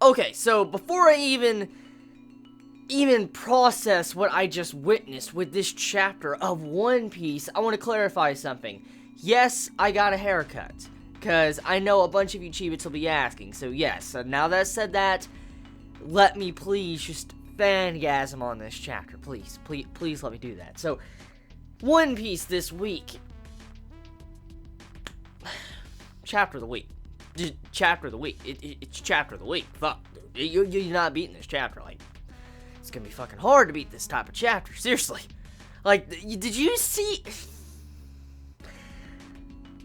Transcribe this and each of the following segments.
Okay, so before I even process what I just witnessed with this chapter of One Piece, I want to clarify something. Yes, I got a haircut, because I know a bunch of you Chibits will be asking, so yes, so now that I said that, let me please just fangasm on this chapter, please let me do that. So, One Piece this week, chapter of the week. Chapter of the week. It's chapter of the week. Fuck. You're not beating this chapter. Like, it's gonna be fucking hard to beat this type of chapter. Seriously. Like, did you see...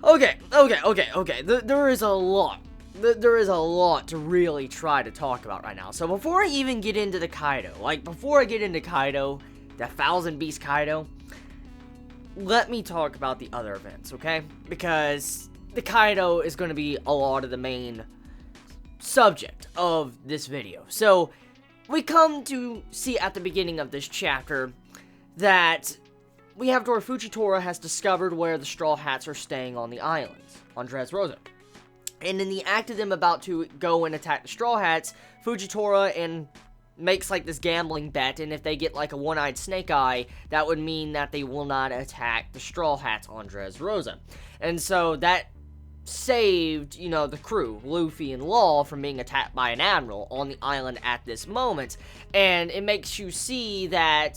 Okay. There is a lot. There is a lot to really try to talk about right now. So before I even get into the Kaido, the 1,000 Beast Kaido, let me talk about the other events, okay? Because the Kaido is going to be a lot of the main subject of this video. So, we come to see at the beginning of this chapter that we have where Fujitora has discovered where the Straw Hats are staying on the islands, on Dressrosa. And in the act of them about to go and attack the Straw Hats, Fujitora makes like this gambling bet, and if they get like a one-eyed snake eye, that would mean that they will not attack the Straw Hats on Dressrosa. And so that saved, the crew, Luffy and Law, from being attacked by an admiral on the island at this moment. And it makes you see that,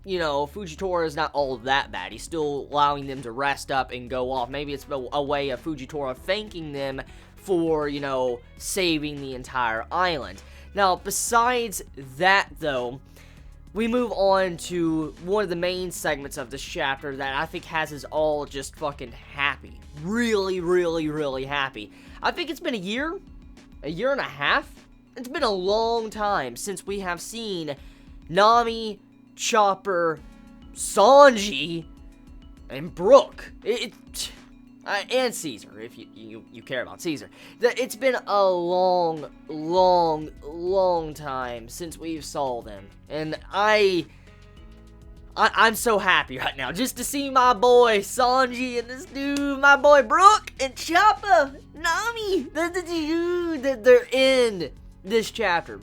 Fujitora is not all that bad. He's still allowing them to rest up and go off. Maybe it's a way of Fujitora thanking them for, saving the entire island. Now, besides that, though, we move on to one of the main segments of this chapter that I think has us all just fucking happy. Really, really, really happy. I think it's been a year and a half. It's been a long time since we have seen Nami, Chopper, Sanji, and Brook. And Caesar, if you care about Caesar. It's been a long, long, long time since we've saw them. And I'm so happy right now just to see my boy Sanji and this dude, my boy Brook and Chopper, Nami. They're in this chapter.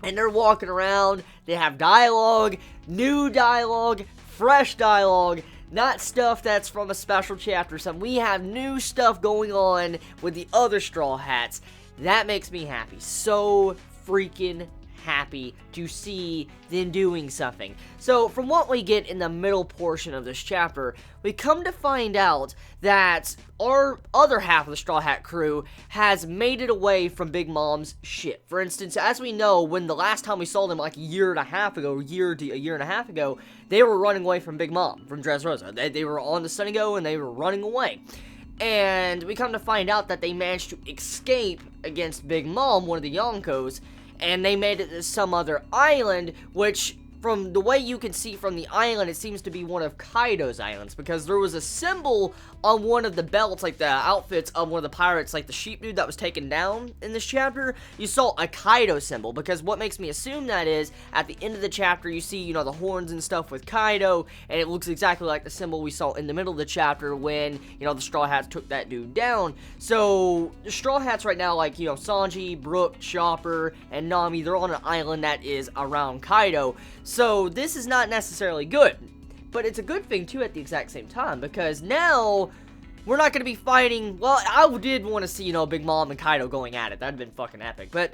And they're walking around. They have dialogue, new dialogue, fresh dialogue. Not stuff that's from a special chapter or something. We have new stuff going on with the other Straw Hats. That makes me happy. So freaking happy to see them doing something. So, from what we get in the middle portion of this chapter, we come to find out that our other half of the Straw Hat crew has made it away from Big Mom's ship. For instance, as we know, when the last time we saw them like a year and a half ago, they were running away from Big Mom, from Dressrosa. They were on the Sunny Go and they were running away. And we come to find out that they managed to escape against Big Mom, one of the Yonkos, and they made it to some other island, which, from the way you can see from the island, it seems to be one of Kaido's islands, because there was a symbol on one of the belts, like the outfits of one of the pirates, like the sheep dude that was taken down in this chapter. You saw a Kaido symbol, because what makes me assume that is, at the end of the chapter, you see, the horns and stuff with Kaido, and it looks exactly like the symbol we saw in the middle of the chapter when, the Straw Hats took that dude down. So, the Straw Hats right now, like, Sanji, Brook, Chopper, and Nami, they're on an island that is around Kaido. So, this is not necessarily good. But it's a good thing, too, at the exact same time, because now we're not going to be fighting. Well, I did want to see, Big Mom and Kaido going at it. That'd been fucking epic. But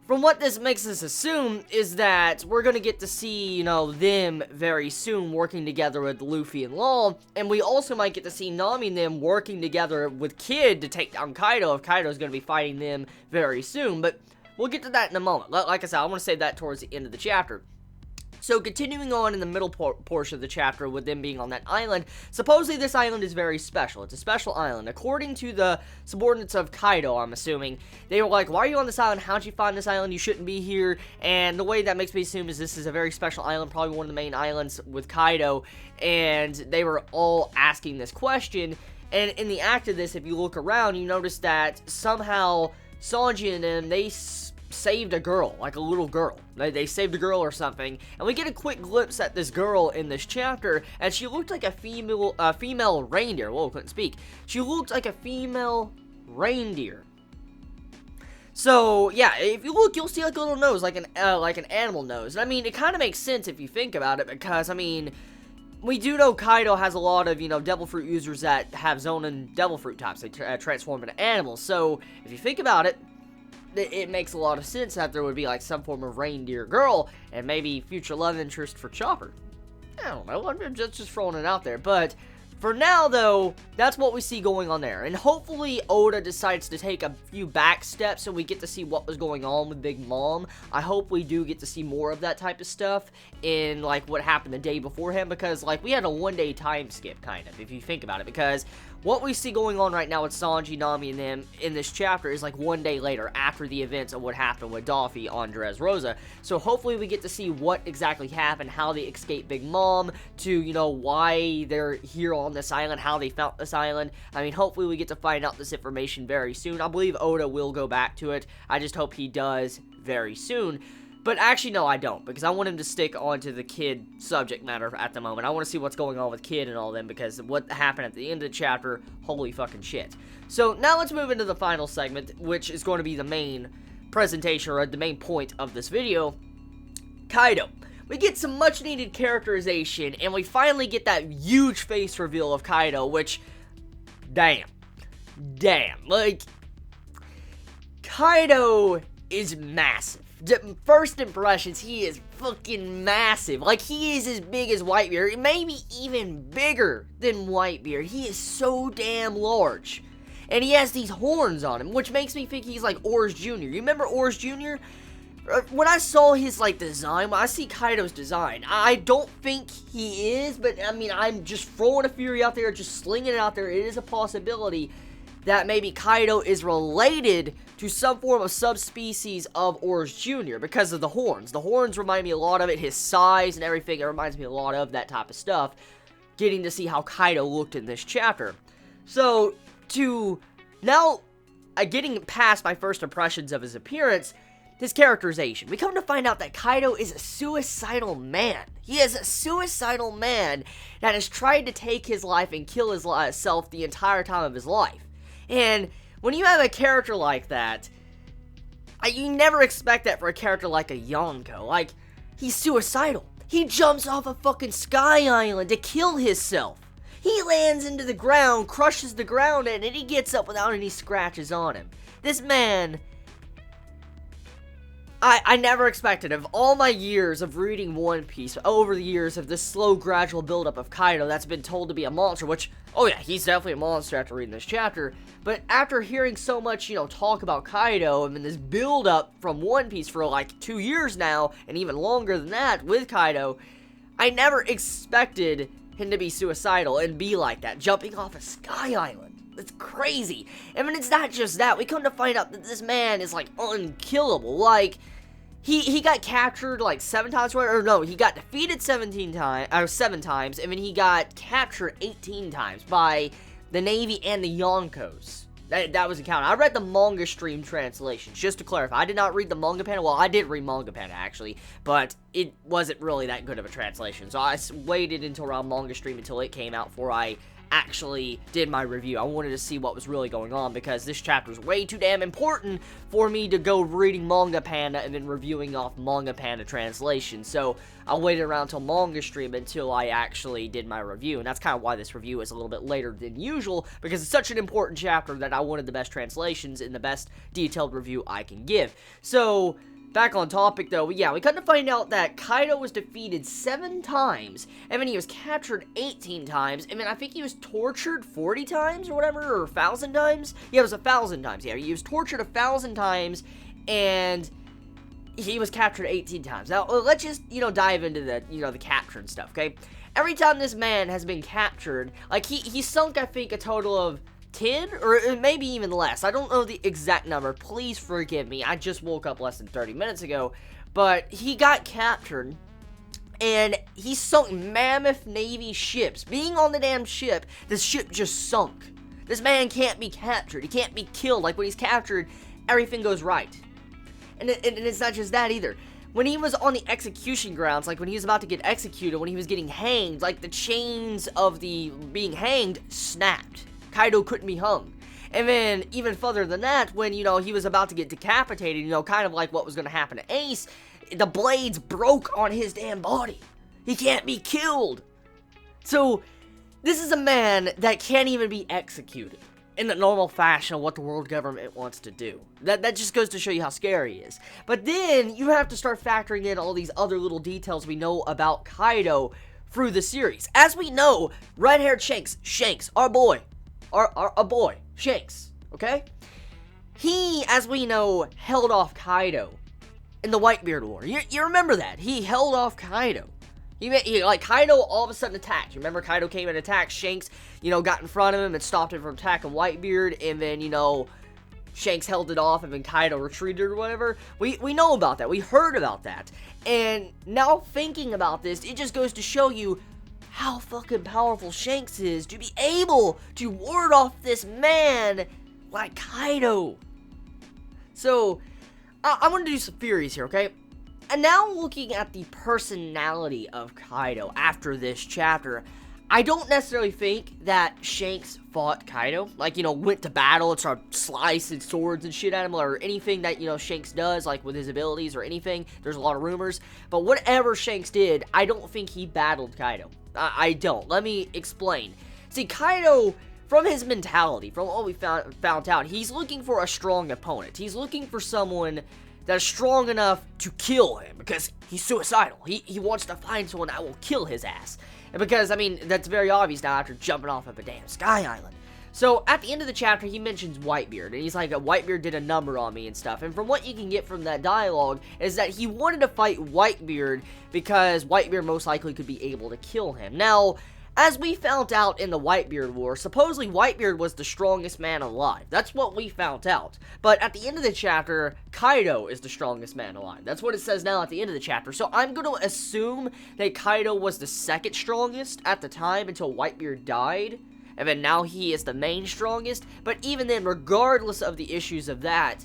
from what this makes us assume is that we're going to get to see, them very soon working together with Luffy and Law. And we also might get to see Nami and them working together with Kid to take down Kaido if Kaido's going to be fighting them very soon. But we'll get to that in a moment. Like I said, I want to save that towards the end of the chapter. So, continuing on in the middle portion of the chapter with them being on that island, supposedly this island is very special. It's a special island. According to the subordinates of Kaido, I'm assuming, they were like, why are you on this island? How'd you find this island? You shouldn't be here. And the way that makes me assume is this is a very special island, probably one of the main islands with Kaido. And they were all asking this question. And in the act of this, if you look around, you notice that somehow Sanji and them, they saved a girl, like a little girl. They saved a girl or something, and we get a quick glimpse at this girl in this chapter, and she looked like a female reindeer. Whoa, couldn't speak. She looked like a female reindeer. So, yeah, if you look, you'll see like a little nose, like an animal nose. And I mean, it kind of makes sense if you think about it, because, I mean, we do know Kaido has a lot of, devil fruit users that have Zonin devil fruit types. They transform into animals. So, if you think about it, it makes a lot of sense that there would be, like, some form of reindeer girl, and maybe future love interest for Chopper. I don't know, I'm just throwing it out there, but for now, though, that's what we see going on there. And hopefully Oda decides to take a few back steps and we get to see what was going on with Big Mom. I hope we do get to see more of that type of stuff in, like, what happened the day beforehand. Because, like, we had a one-day time skip, kind of, if you think about it. Because what we see going on right now with Sanji, Nami, and them in this chapter is, like, one day later, after the events of what happened with Doffy on Dressrosa. So hopefully we get to see what exactly happened, how they escaped Big Mom, to, why they're here on this island, how they found this island. I mean, hopefully we get to find out this information very soon. I believe Oda will go back to it. I just hope he does very soon. But actually, no, I don't, because I want him to stick onto the Kid subject matter at the moment. I want to see what's going on with Kid and all them, because what happened at the end of the chapter, holy fucking shit. So, now let's move into the final segment, which is going to be the main presentation, or the main point of this video. Kaido. We get some much-needed characterization, and we finally get that huge face reveal of Kaido, which, damn, like, Kaido is massive. First impressions, he is fucking massive. Like, he is as big as Whitebeard, maybe even bigger than Whitebeard. He is so damn large. And he has these horns on him, which makes me think he's like Oars Jr. You remember Oars Jr.? When I saw his, like, design, when I see Kaido's design, I don't think he is, but, I mean, I'm just throwing a theory out there, just slinging it out there. It is a possibility that maybe Kaido is related to some form of subspecies of Oars Jr. because of the horns. The horns remind me a lot of it, his size and everything. It reminds me a lot of that type of stuff. Getting to see how Kaido looked in this chapter. So, now, getting past my first impressions of his appearance, his characterization. We come to find out that Kaido is a suicidal man. He is a suicidal man that has tried to take his life and kill himself the entire time of his life. And when you have a character like that, you never expect that for a character like a Yonko. Like, he's suicidal. He jumps off a fucking sky island to kill himself. He lands into the ground, crushes the ground, and he gets up without any scratches on him. This man, I never expected, of all my years of reading One Piece, over the years of this slow, gradual buildup of Kaido that's been told to be a monster, which, oh yeah, he's definitely a monster after reading this chapter, but after hearing so much, talk about Kaido, and this buildup from One Piece for like 2 years now, and even longer than that with Kaido, I never expected him to be suicidal and be like that, jumping off a sky island. It's crazy. I mean, it's not just that. We come to find out that this man is, like, unkillable. Like, he got captured, like, 7 times, or no, he got defeated 7 times, and then he got captured 18 times by the Navy and the Yonkos. That was a count. I read the manga stream translations, just to clarify. I did not read the manga panda. Well, I did read manga panda, actually, but it wasn't really that good of a translation. So I waited until around manga stream until it came out before I actually did my review. I wanted to see what was really going on, because this chapter is way too damn important for me to go reading Manga Panda and then reviewing off Manga Panda translation. So I waited around till manga stream until I actually did my review, and that's kind of why this review is a little bit later than usual, because it's such an important chapter that I wanted the best translations and the best detailed review I can give. So back on topic, though, yeah, we come to find out that Kaido was defeated 7 times, and then he was captured 18 times, and then I think he was tortured 40 times, or whatever, or 1,000 times? Yeah, it was 1,000 times, yeah, he was tortured 1,000 times, and he was captured 18 times. Now, let's just, dive into the, the capture and stuff, okay? Every time this man has been captured, like, he sunk, I think, a total of 10, or maybe even less. I don't know the exact number. Please forgive me. I just woke up less than 30 minutes ago. But he got captured, and he sunk mammoth Navy ships. Being on the damn ship, the ship just sunk. This man can't be captured. He can't be killed. Like, when he's captured, everything goes right. And it's not just that either. When he was on the execution grounds, like when he was about to get executed, when he was getting hanged, like the chains of the being hanged snapped. Kaido couldn't be hung. And then, even further than that, when, you know, he was about to get decapitated, you know, kind of like what was going to happen to Ace, the blades broke on his damn body. He can't be killed. So, this is a man that can't even be executed in the normal fashion of what the world government wants to do. That just goes to show you how scary he is. But then, you have to start factoring in all these other little details we know about Kaido through the series. As we know, red-haired Shanks, our boy, our boy, Shanks, okay? He, as we know, held off Kaido in the Whitebeard War. You remember that? He held off Kaido. Like, Kaido all of a sudden attacked. You remember Kaido came and attacked Shanks, you know, got in front of him and stopped him from attacking Whitebeard, and then, you know, Shanks held it off and then Kaido retreated or whatever. We know about that. We heard about that. And now thinking about this, it just goes to show you how fucking powerful Shanks is to be able to ward off this man like Kaido. So, I want to do some theories here, okay? And now looking at the personality of Kaido after this chapter, I don't necessarily think that Shanks fought Kaido. Like, you know, went to battle and started slicing swords and shit at him, or anything that, you know, Shanks does, like with his abilities or anything. There's a lot of rumors. But whatever Shanks did, I don't think he battled Kaido. I don't. Let me explain. See, Kaido, from his mentality, from what we found out, he's looking for a strong opponent. He's looking for someone that is strong enough to kill him, because he's suicidal. He wants to find someone that will kill his ass. And because, I mean, that's very obvious now after jumping off of a damn sky island. So, at the end of the chapter, he mentions Whitebeard, and he's like, Whitebeard did a number on me and stuff. And from what you can get from that dialogue, is that he wanted to fight Whitebeard, because Whitebeard most likely could be able to kill him. Now, as we found out in the Whitebeard War, supposedly Whitebeard was the strongest man alive. That's what we found out. But at the end of the chapter, Kaido is the strongest man alive. That's what it says now at the end of the chapter. So I'm going to assume that Kaido was the second strongest at the time until Whitebeard died. And then now he is the main strongest. But even then, regardless of the issues of that,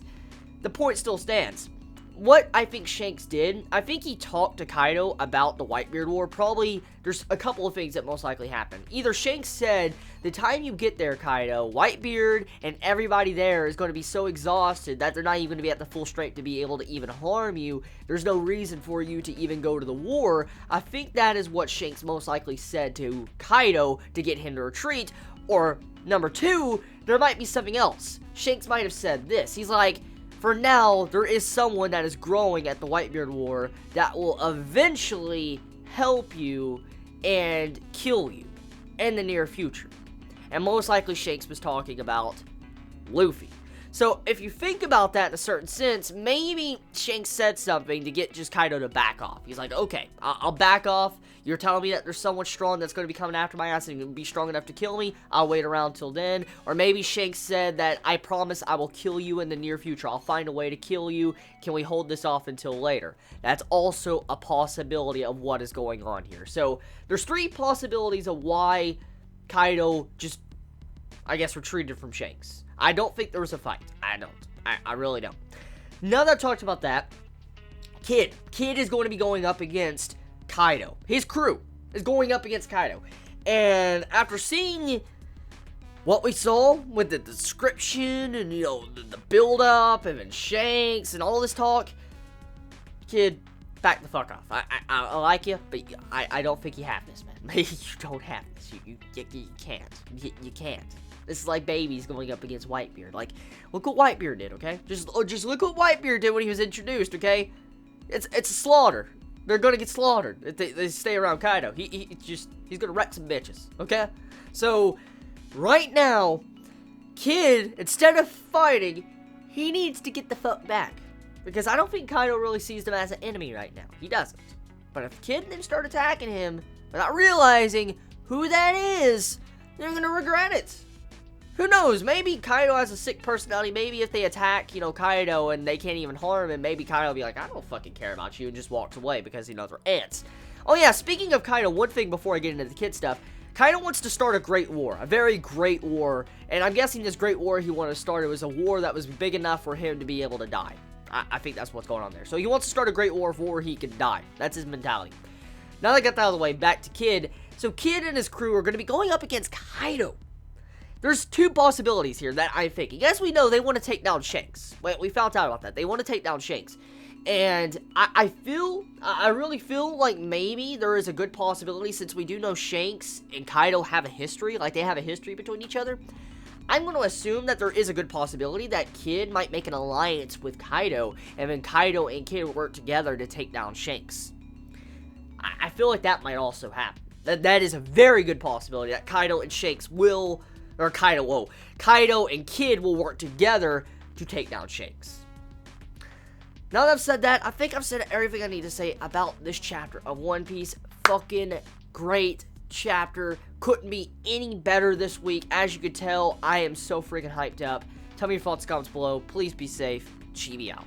the point still stands. What I think Shanks did, I think he talked to Kaido about the Whitebeard War. Probably, there's a couple of things that most likely happened. Either Shanks said, the time you get there, Kaido, Whitebeard and everybody there is going to be so exhausted that they're not even going to be at the full strength to be able to even harm you. There's no reason for you to even go to the war. I think that is what Shanks most likely said to Kaido to get him to retreat. Or, number two, there might be something else. Shanks might have said this. He's like, for now, there is someone that is growing at the Whitebeard War that will eventually help you and kill you in the near future. And most likely Shanks was talking about Luffy. So, if you think about that in a certain sense, maybe Shanks said something to get just Kaido to back off. He's like, okay, I'll back off. You're telling me that there's someone strong that's going to be coming after my ass and going to be strong enough to kill me. I'll wait around till then. Or maybe Shanks said that, I promise I will kill you in the near future. I'll find a way to kill you. Can we hold this off until later? That's also a possibility of what is going on here. So, there's three possibilities of why Kaido just, I guess, retreated from Shanks. I don't think there was a fight. I don't. I really don't. Now that I've talked about that, Kid is going to be going up against Kaido. His crew is going up against Kaido. And after seeing what we saw with the description and, you know, the build-up and then Shanks and all this talk, Kid, back the fuck off. I like you, but I don't think you have this, man. You don't have this. You can't. You can't. This is like babies going up against Whitebeard. Like, look what Whitebeard did, okay? Just look what Whitebeard did when he was introduced, okay? It's a slaughter. They're gonna get slaughtered if they stay around Kaido. He's gonna wreck some bitches, okay? So, right now, Kid, instead of fighting, he needs to get the fuck back. Because I don't think Kaido really sees them as an enemy right now. He doesn't. But if Kid and them start attacking him without realizing who that is, they're gonna regret it. Who knows? Maybe Kaido has a sick personality. Maybe if they attack, you know, Kaido and they can't even harm him, maybe Kaido will be like, I don't fucking care about you, and just walks away because he knows we're ants. Oh yeah, speaking of Kaido, one thing before I get into the Kid stuff, Kaido wants to start a great war, a very great war, and I'm guessing this great war he wanted to start, it was a war that was big enough for him to be able to die. I think that's what's going on there. So he wants to start a great war where he can die. That's his mentality. Now that I got that out of the way, back to Kid. So Kid and his crew are going to be going up against Kaido. There's two possibilities here that I'm thinking. As we know, they want to take down Shanks. We found out about that. They want to take down Shanks. And I really feel like maybe there is a good possibility, since we do know Shanks and Kaido have a history, like they have a history between each other. I'm going to assume that there is a good possibility that Kid might make an alliance with Kaido, and then Kaido and Kid work together to take down Shanks. I feel like that might also happen. That is a very good possibility that Kaido and Shanks will, or Kaido and Kid will work together to take down Shanks. Now that I've said that, I think I've said everything I need to say about this chapter of One Piece. Fucking great chapter. Couldn't be any better this week. As you could tell, I am so freaking hyped up. Tell me your thoughts in the comments below. Please be safe. Chibi out.